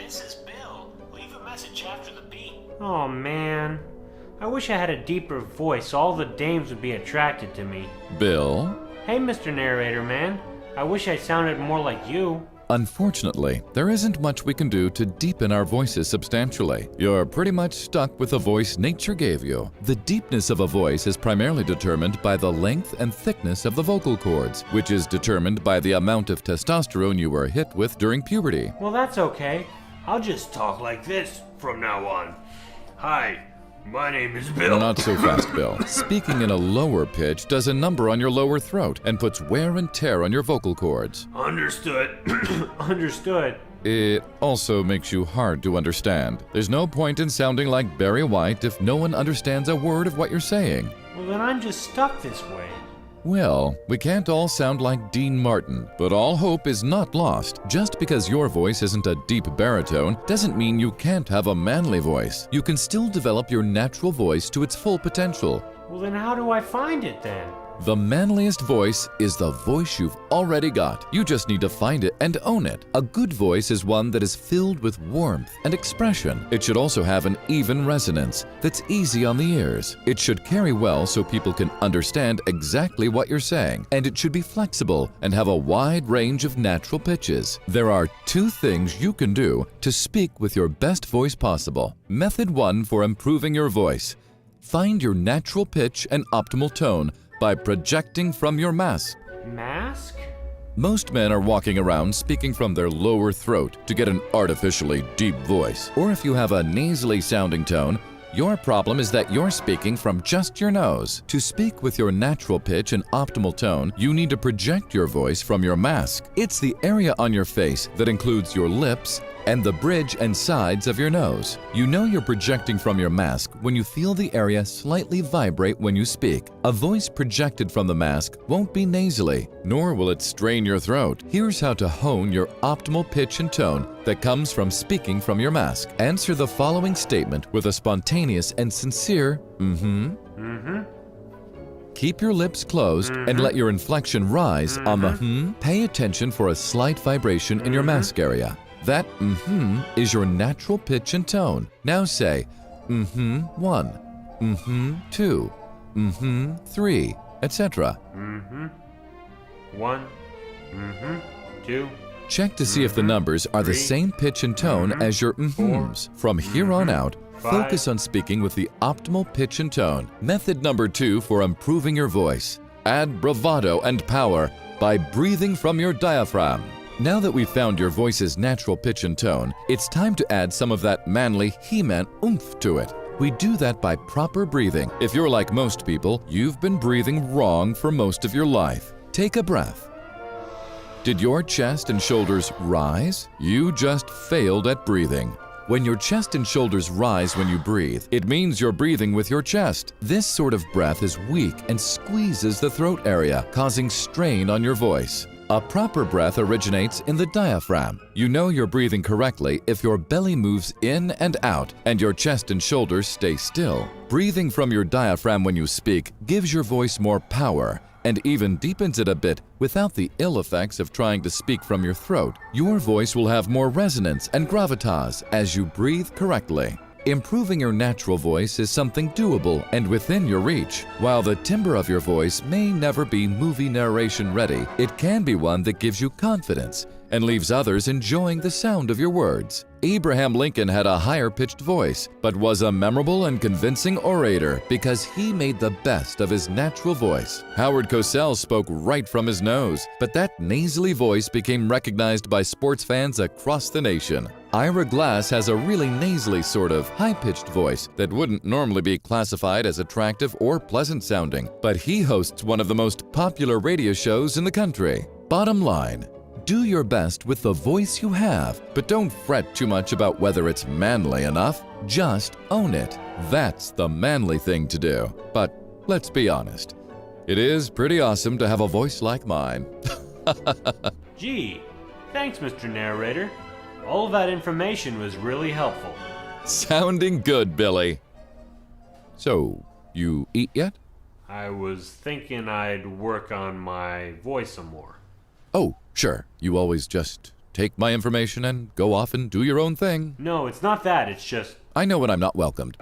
This is Bill. Leave a message after the beep. Oh man, I wish I had a deeper voice so all the dames would be attracted to me. Bill? Hey Mr. Narrator man, I wish I sounded more like you. Unfortunately, there isn't much we can do to deepen our voices substantially. You're pretty much stuck with the voice nature gave you. The deepness of a voice is primarily determined by the length and thickness of the vocal cords, which is determined by the amount of testosterone you were hit with during puberty. Well, that's okay. I'll just talk like this from now on. Hi, my name is Bill. Not so fast, Bill. Speaking in a lower pitch does a number on your lower throat and puts wear and tear on your vocal cords. Understood. Understood. It also makes you hard to understand. There's no point in sounding like Barry White if no one understands a word of what you're saying. Well, then I'm just stuck this way. Well, we can't all sound like Dean Martin, but all hope is not lost. Just because your voice isn't a deep baritone doesn't mean you can't have a manly voice. You can still develop your natural voice to its full potential. Well, then how do I find it then? The manliest voice is the voice you've already got. You just need to find it and own it. A good voice is one that is filled with warmth and expression. It should also have an even resonance that's easy on the ears. It should carry well so people can understand exactly what you're saying, and it should be flexible and have a wide range of natural pitches. There are 2 things you can do to speak with your best voice possible. Method 1 for improving your voice. Find your natural pitch and optimal tone by projecting from your mask. Mask? Most men are walking around speaking from their lower throat to get an artificially deep voice. Or if you have a nasally sounding tone, your problem is that you're speaking from just your nose. To speak with your natural pitch and optimal tone, you need to project your voice from your mask. It's the area on your face that includes your lips and the bridge and sides of your nose. You know you're projecting from your mask when you feel the area slightly vibrate when you speak. A voice projected from the mask won't be nasally, nor will it strain your throat. Here's how to hone your optimal pitch and tone that comes from speaking from your mask. Answer the following statement with a spontaneous and sincere Keep your lips closed and let your inflection rise on the Pay attention for a slight vibration in your mask area. That is your natural pitch and tone. Now say 1, 2, 3, etc. 1, 2. Check to see if the numbers are the same pitch and tone as your mhms. From here on out, focus on speaking with the optimal pitch and tone. Method number 2 for improving your voice. Add bravado and power by breathing from your diaphragm. Now that we've found your voice's natural pitch and tone, it's time to add some of that manly He-Man oomph to it. We do that by proper breathing. If you're like most people, you've been breathing wrong for most of your life. Take a breath. Did your chest and shoulders rise? You just failed at breathing. When your chest and shoulders rise when you breathe, it means you're breathing with your chest. This sort of breath is weak and squeezes the throat area, causing strain on your voice. A proper breath originates in the diaphragm. You know you're breathing correctly if your belly moves in and out and your chest and shoulders stay still. Breathing from your diaphragm when you speak gives your voice more power and even deepens it a bit without the ill effects of trying to speak from your throat. Your voice will have more resonance and gravitas as you breathe correctly. Improving your natural voice is something doable and within your reach. While the timbre of your voice may never be movie narration ready, it can be one that gives you confidence and leaves others enjoying the sound of your words. Abraham Lincoln had a higher-pitched voice, but was a memorable and convincing orator because he made the best of his natural voice. Howard Cosell spoke right from his nose, but that nasally voice became recognized by sports fans across the nation. Ira Glass has a really nasally sort of high-pitched voice that wouldn't normally be classified as attractive or pleasant sounding, but he hosts one of the most popular radio shows in the country. Bottom line, do your best with the voice you have, but don't fret too much about whether it's manly enough. Just own it. That's the manly thing to do. But let's be honest, it is pretty awesome to have a voice like mine. Gee, thanks, Mr. Narrator. All of that information was really helpful. Sounding good, Billy. So, you eat yet? I was thinking I'd work on my voice some more. Oh, sure. You always just take my information and go off and do your own thing. No, it's not that. It's just... I know when I'm not welcomed.